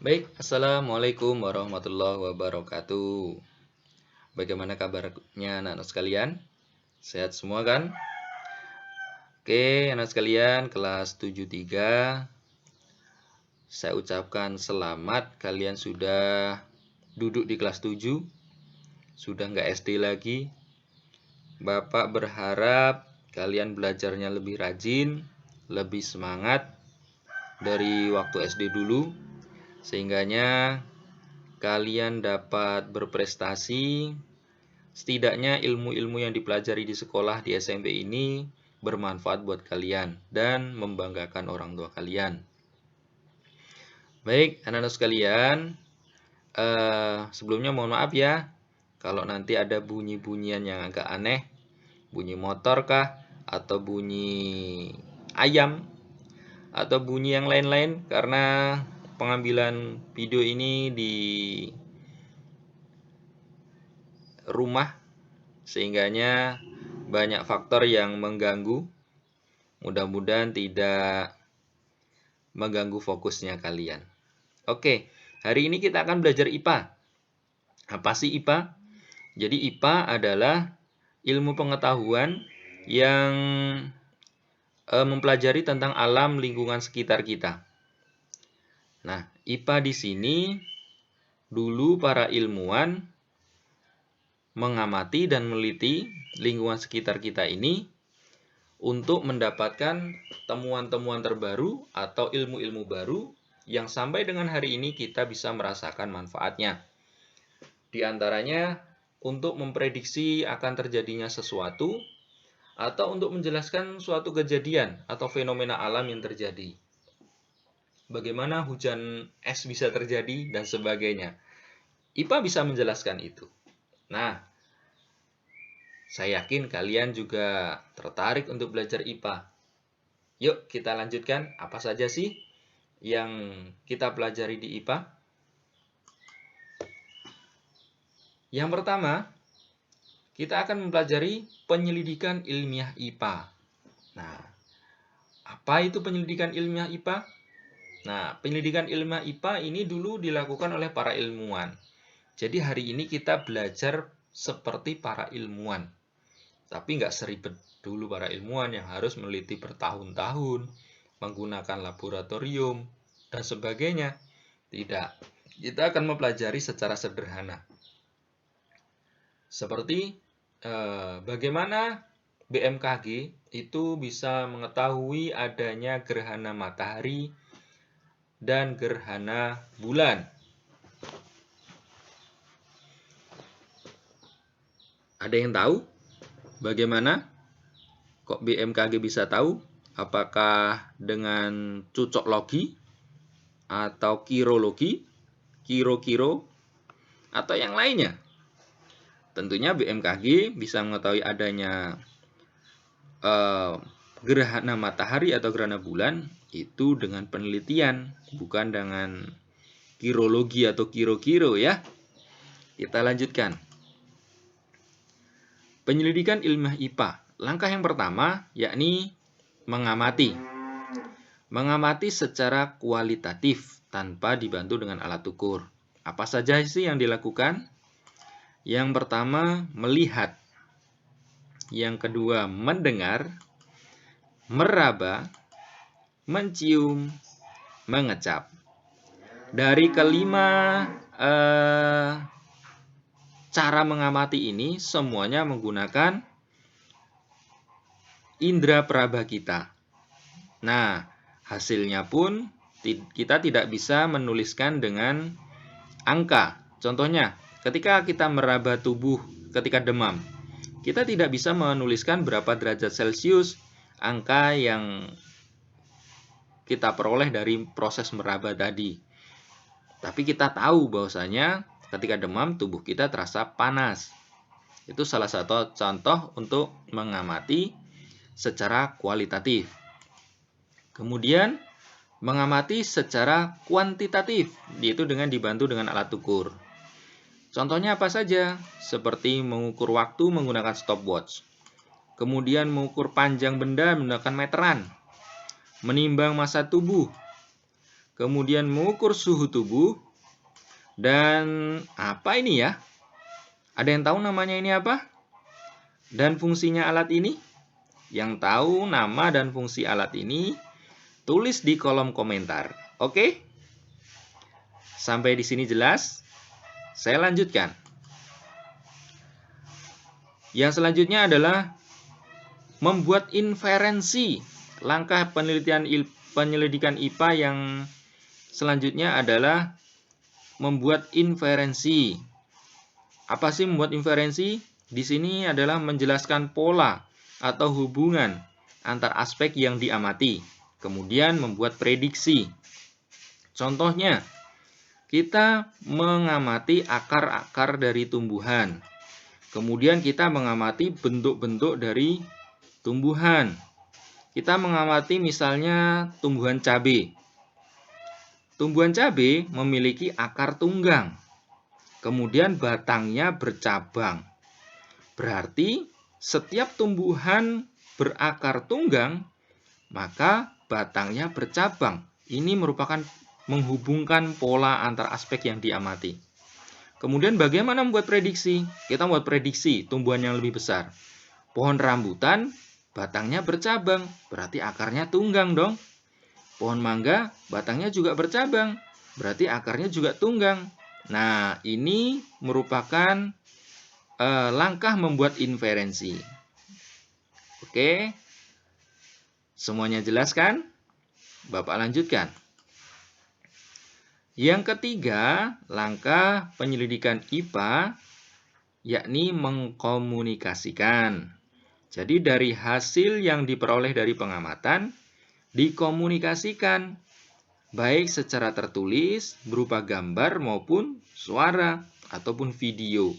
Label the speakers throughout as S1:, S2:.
S1: Baik, Assalamualaikum warahmatullahi wabarakatuh. Bagaimana kabarnya anak-anak sekalian? Sehat semua kan? Oke, anak sekalian, kelas 73. Saya ucapkan selamat, kalian sudah duduk di kelas 7. Sudah nggak SD lagi. Bapak berharap kalian belajarnya lebih rajin, lebih semangat dari waktu SD dulu. Sehingganya kalian dapat berprestasi. Setidaknya ilmu-ilmu yang dipelajari di sekolah di SMP ini bermanfaat buat kalian dan membanggakan orang tua kalian. Baik, anak-anak sekalian, sebelumnya mohon maaf ya kalau nanti ada bunyi-bunyian yang agak aneh, bunyi motor kah, atau bunyi ayam, atau bunyi yang lain-lain, karena pengambilan video ini di rumah, sehingganya banyak faktor yang mengganggu. Mudah-mudahan tidak mengganggu fokusnya kalian. Oke, hari ini kita akan belajar IPA. Apa sih IPA? Jadi IPA adalah ilmu pengetahuan yang mempelajari tentang alam lingkungan sekitar kita. Nah, IPA di sini dulu para ilmuwan mengamati dan meneliti lingkungan sekitar kita ini untuk mendapatkan temuan-temuan terbaru atau ilmu-ilmu baru yang sampai dengan hari ini kita bisa merasakan manfaatnya. Di antaranya untuk memprediksi akan terjadinya sesuatu atau untuk menjelaskan suatu kejadian atau fenomena alam yang terjadi. Bagaimana hujan es bisa terjadi dan sebagainya. IPA bisa menjelaskan itu. Nah, saya yakin kalian juga tertarik untuk belajar IPA. Yuk kita lanjutkan, apa saja sih yang kita pelajari di IPA? Yang pertama, kita akan mempelajari penyelidikan ilmiah IPA. Nah, apa itu penyelidikan ilmiah IPA? Nah, penyelidikan ilmiah IPA ini dulu dilakukan oleh para ilmuwan. Jadi hari ini kita belajar seperti para ilmuwan. Tapi nggak seribet dulu para ilmuwan yang harus meneliti bertahun-tahun, menggunakan laboratorium, dan sebagainya. Tidak. Kita akan mempelajari secara sederhana. Seperti bagaimana BMKG itu bisa mengetahui adanya gerhana matahari dan gerhana bulan. Ada yang tahu bagaimana kok BMKG bisa tahu? Apakah dengan cucoklogi atau kirologi, kiro-kiro, atau yang lainnya? Tentunya BMKG bisa mengetahui adanya gerhana matahari atau gerhana bulan itu dengan penelitian, bukan dengan kirologi atau kiro-kiro ya. Kita lanjutkan. Penyelidikan ilmiah IPA. Langkah yang pertama yakni mengamati. Mengamati secara kualitatif tanpa dibantu dengan alat ukur. Apa saja sih yang dilakukan? Yang pertama, melihat. Yang kedua, mendengar, meraba, mencium, mengecap. Dari kelima cara mengamati ini semuanya menggunakan indera peraba kita. Nah, hasilnya pun kita tidak bisa menuliskan dengan angka. Contohnya, ketika kita meraba tubuh ketika demam, kita tidak bisa menuliskan berapa derajat Celcius angka yang kita peroleh dari proses meraba tadi. Tapi kita tahu bahwasanya ketika demam tubuh kita terasa panas. Itu salah satu contoh untuk mengamati secara kualitatif. Kemudian mengamati secara kuantitatif, yaitu dengan dibantu dengan alat ukur. Contohnya apa saja? Seperti mengukur waktu menggunakan stopwatch. Kemudian mengukur panjang benda menggunakan meteran. Menimbang massa tubuh. kemudian mengukur suhu tubuh, dan apa ini ya? Ada yang tahu namanya ini apa? Dan fungsinya alat ini? Yang tahu nama dan fungsi alat ini, tulis di kolom komentar. Oke? Sampai di sini jelas? Saya lanjutkan. Yang selanjutnya adalah membuat inferensi. Langkah penyelidikan IPA yang selanjutnya adalah membuat inferensi. Apa sih membuat inferensi? Di sini adalah menjelaskan pola atau hubungan antar aspek yang diamati. Kemudian membuat prediksi. Contohnya, kita mengamati akar-akar dari tumbuhan. Kemudian kita mengamati bentuk-bentuk dari tumbuhan. Kita mengamati misalnya tumbuhan cabai. Tumbuhan cabai memiliki akar tunggang. Kemudian batangnya bercabang. Berarti setiap tumbuhan berakar tunggang, maka batangnya bercabang. Ini merupakan menghubungkan pola antar aspek yang diamati. Kemudian bagaimana membuat prediksi? Kita membuat prediksi tumbuhan yang lebih besar. Pohon rambutan, batangnya bercabang, berarti akarnya tunggang dong. Pohon mangga, batangnya juga bercabang, berarti akarnya juga tunggang. Nah, ini merupakan langkah membuat inferensi. Oke, semuanya jelas kan? Bapak lanjutkan. Yang ketiga, langkah penyelidikan IPA, yakni mengkomunikasikan. Jadi dari hasil yang diperoleh dari pengamatan, dikomunikasikan, baik secara tertulis, berupa gambar maupun suara, ataupun video.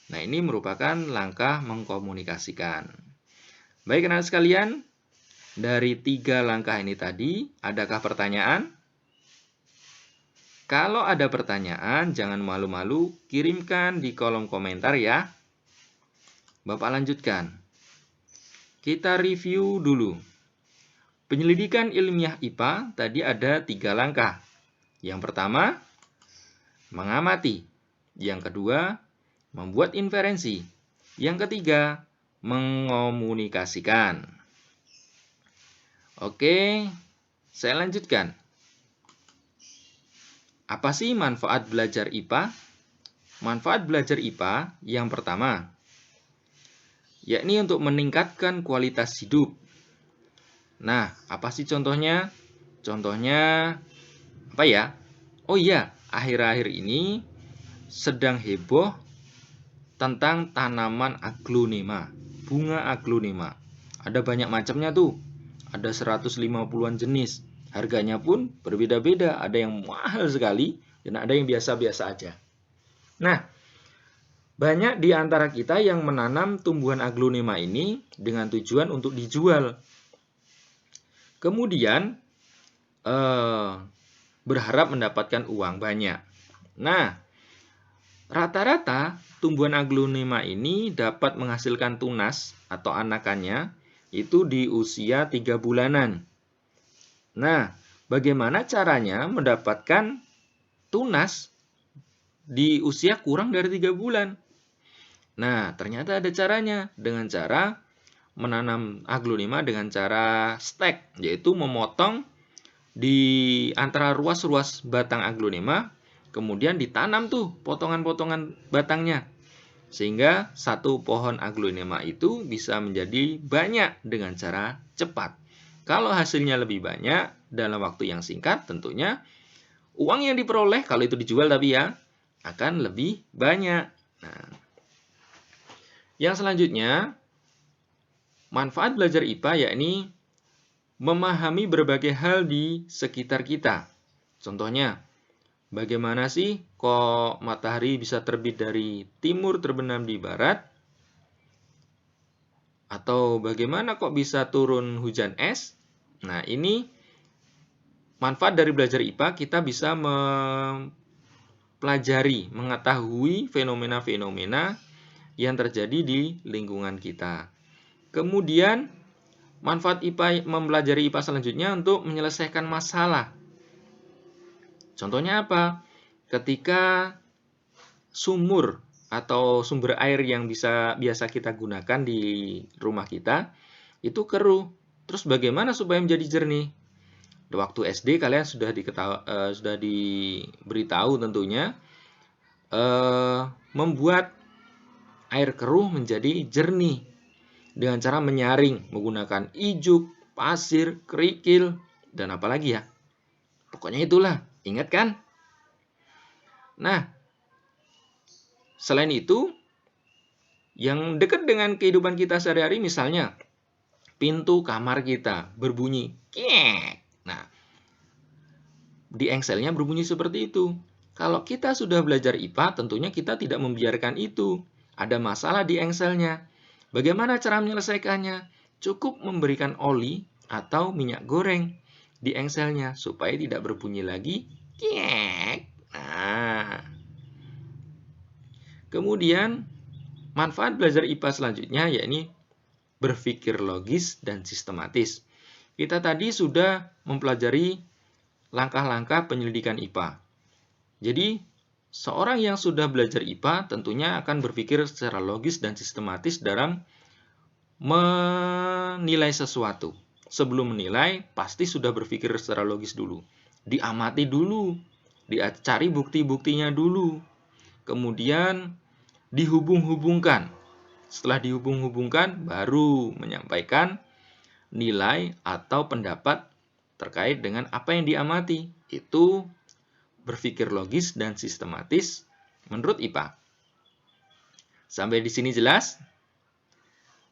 S1: Nah, ini merupakan langkah mengkomunikasikan. Baik, anak sekalian, dari 3 langkah ini tadi, adakah pertanyaan? Kalau ada pertanyaan, jangan malu-malu, kirimkan di kolom komentar ya. Bapak lanjutkan. Kita review dulu. Penyelidikan ilmiah IPA tadi ada 3 langkah. Yang pertama, mengamati. Yang kedua, membuat inferensi. Yang ketiga, mengomunikasikan. Oke, saya lanjutkan. Apa sih manfaat belajar IPA? Manfaat belajar IPA yang pertama, yakni untuk meningkatkan kualitas hidup. Nah, apa sih contohnya? Contohnya, apa ya? Oh iya, akhir-akhir ini sedang heboh tentang tanaman aglonema, bunga aglonema. Ada banyak macamnya tuh, ada 150-an jenis. Harganya pun berbeda-beda, ada yang mahal sekali dan ada yang biasa-biasa aja. Nah, banyak di antara kita yang menanam tumbuhan aglonema ini dengan tujuan untuk dijual. Kemudian berharap mendapatkan uang banyak. Nah, rata-rata tumbuhan aglonema ini dapat menghasilkan tunas atau anakannya itu di usia 3 bulanan. Nah, bagaimana caranya mendapatkan tunas di usia kurang dari 3 bulan? Nah, ternyata ada caranya dengan cara menanam aglonema dengan cara stek, yaitu memotong di antara ruas-ruas batang aglonema, kemudian ditanam tuh potongan-potongan batangnya. Sehingga satu pohon aglonema itu bisa menjadi banyak dengan cara cepat. Kalau hasilnya lebih banyak dalam waktu yang singkat, tentunya uang yang diperoleh, kalau itu dijual tapi ya, akan lebih banyak. Nah, yang selanjutnya, manfaat belajar IPA yakni memahami berbagai hal di sekitar kita. Contohnya, bagaimana sih kok matahari bisa terbit dari timur terbenam di barat? Atau bagaimana kok bisa turun hujan es? Nah, ini manfaat dari belajar IPA, kita bisa mempelajari, mengetahui fenomena-fenomena yang terjadi di lingkungan kita. Kemudian, manfaat IPA, mempelajari IPA selanjutnya untuk menyelesaikan masalah. Contohnya apa? Ketika sumur atau sumber air yang biasa kita gunakan di rumah kita itu keruh. Terus bagaimana supaya menjadi jernih? Waktu SD kalian sudah diberitahu tentunya membuat air keruh menjadi jernih dengan cara menyaring menggunakan ijuk, pasir, kerikil, dan apalagi ya. Pokoknya itulah, ingat kan? Nah, selain itu, yang dekat dengan kehidupan kita sehari-hari misalnya pintu kamar kita berbunyi kiek. Nah, di engselnya berbunyi seperti itu. Kalau kita sudah belajar IPA, tentunya kita tidak membiarkan itu. Ada masalah di engselnya. Bagaimana cara menyelesaikannya? Cukup memberikan oli atau minyak goreng di engselnya supaya tidak berbunyi lagi kiek. Nah, kemudian manfaat belajar IPA selanjutnya yakni berpikir logis dan sistematis. Kita tadi sudah mempelajari langkah-langkah penyelidikan IPA. Jadi, seorang yang sudah belajar IPA tentunya akan berpikir secara logis dan sistematis dalam menilai sesuatu. Sebelum menilai, pasti sudah berpikir secara logis dulu. Diamati dulu, dicari bukti-buktinya dulu. Kemudian dihubung-hubungkan. Setelah dihubung-hubungkan, baru menyampaikan nilai atau pendapat terkait dengan apa yang diamati. Itu berpikir logis dan sistematis menurut IPA. Sampai di sini jelas?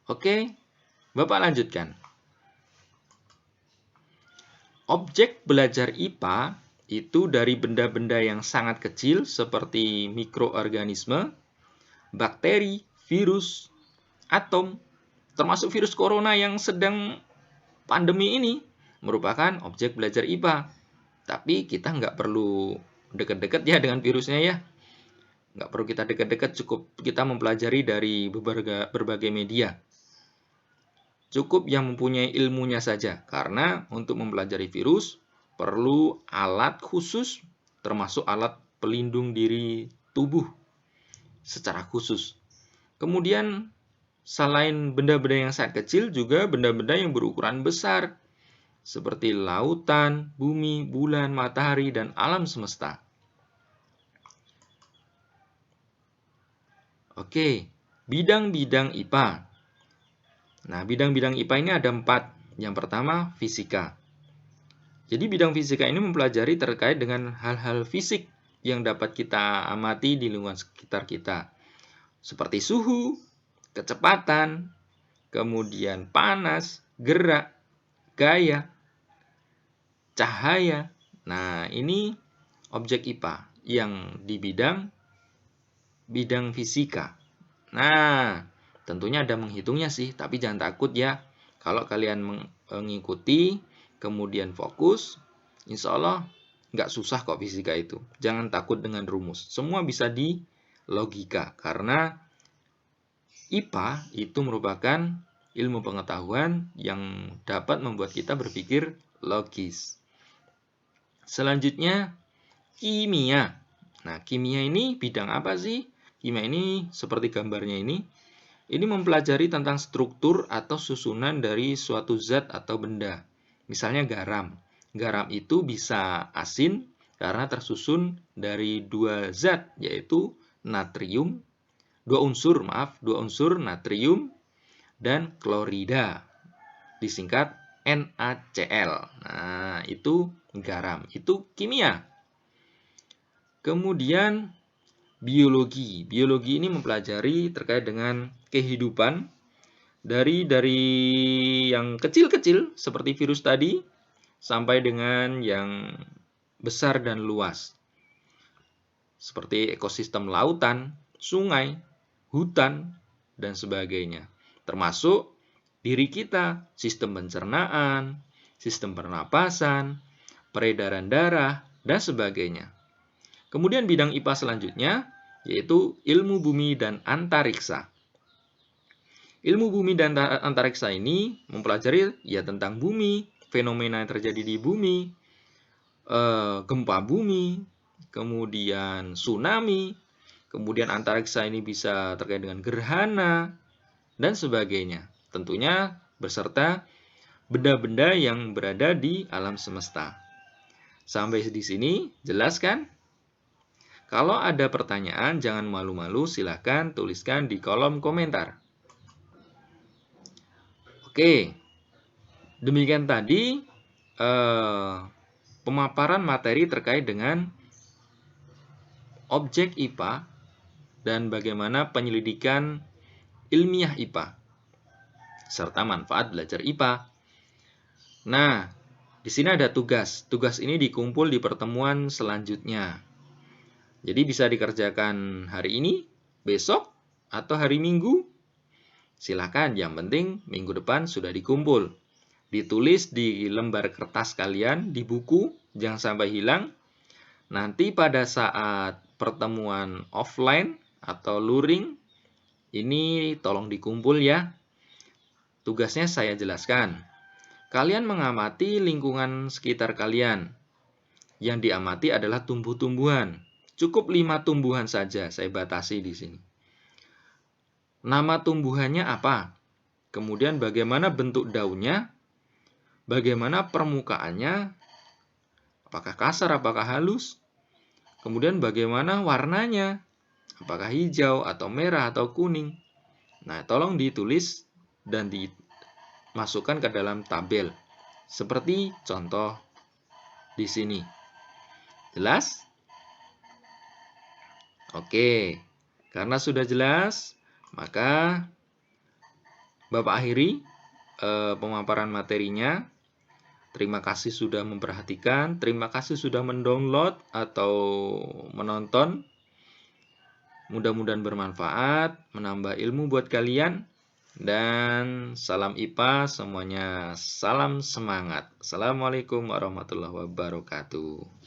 S1: Oke, Bapak lanjutkan. Objek belajar IPA itu dari benda-benda yang sangat kecil seperti mikroorganisme, bakteri, virus, atom, termasuk virus corona yang sedang pandemi ini merupakan objek belajar IPA. Tapi kita nggak perlu dekat-dekat ya dengan virusnya ya. Nggak perlu kita dekat-dekat, cukup kita mempelajari dari berbagai media. Cukup yang mempunyai ilmunya saja, karena untuk mempelajari virus perlu alat khusus, termasuk alat pelindung diri tubuh secara khusus. Kemudian, selain benda-benda yang sangat kecil, juga benda-benda yang berukuran besar, seperti lautan, bumi, bulan, matahari, dan alam semesta. Oke, bidang-bidang IPA. Nah, bidang-bidang IPA ini ada 4. Yang pertama, fisika. Jadi bidang fisika ini mempelajari terkait dengan hal-hal fisik yang dapat kita amati di lingkungan sekitar kita. Seperti suhu, kecepatan, kemudian panas, gerak, gaya, cahaya. Nah, ini objek IPA yang di bidang fisika. Nah, tentunya ada menghitungnya sih, tapi jangan takut ya. Kalau kalian mengikuti, kemudian fokus, insya Allah nggak susah kok fisika itu. Jangan takut dengan rumus. Semua bisa di logika, karena IPA itu merupakan ilmu pengetahuan yang dapat membuat kita berpikir logis. Selanjutnya, kimia. Nah, kimia ini bidang apa sih? Kimia ini seperti gambarnya ini mempelajari tentang struktur atau susunan dari suatu zat atau benda. Misalnya garam. Garam itu bisa asin karena tersusun dari 2 zat, yaitu dua unsur natrium dan klorida, disingkat NaCl. Nah, itu garam, itu kimia. Kemudian biologi. Biologi ini mempelajari terkait dengan kehidupan dari yang kecil-kecil seperti virus tadi sampai dengan yang besar dan luas. Seperti ekosistem lautan, sungai, hutan, dan sebagainya. Termasuk diri kita, sistem pencernaan, sistem pernapasan, peredaran darah, dan sebagainya. Kemudian bidang IPA selanjutnya yaitu ilmu bumi dan antariksa. Ilmu bumi dan antariksa ini mempelajari ya tentang bumi, fenomena yang terjadi di bumi, gempa bumi, kemudian tsunami, kemudian antariksa ini bisa terkait dengan gerhana, dan sebagainya. Tentunya beserta benda-benda yang berada di alam semesta. Sampai di sini, jelas kan? Kalau ada pertanyaan, jangan malu-malu, silahkan tuliskan di kolom komentar. Oke, demikian tadi pemaparan materi terkait dengan objek IPA dan bagaimana penyelidikan ilmiah IPA serta manfaat belajar IPA. Nah, di sini ada tugas. Tugas ini dikumpul di pertemuan selanjutnya. Jadi bisa dikerjakan hari ini, besok, atau hari Minggu. Silakan, yang penting minggu depan sudah dikumpul. Ditulis di lembar kertas kalian, di buku, jangan sampai hilang. Nanti pada saat pertemuan offline atau luring, ini tolong dikumpul ya. Tugasnya saya jelaskan. Kalian mengamati lingkungan sekitar kalian. Yang diamati adalah tumbuh-tumbuhan. Cukup 5 tumbuhan saja saya batasi di sini. Nama tumbuhannya apa? Kemudian bagaimana bentuk daunnya? Bagaimana permukaannya? Apakah kasar, apakah halus? Kemudian bagaimana warnanya? Apakah hijau, atau merah, atau kuning? Nah, tolong ditulis dan dimasukkan ke dalam tabel. Seperti contoh di sini. Jelas? Oke, karena sudah jelas, maka Bapak akhiri pemaparan materinya. Terima kasih sudah memperhatikan, terima kasih sudah mendownload atau menonton. Mudah-mudahan bermanfaat, menambah ilmu buat kalian. Dan salam IPA, semuanya salam semangat. Assalamualaikum warahmatullahi wabarakatuh.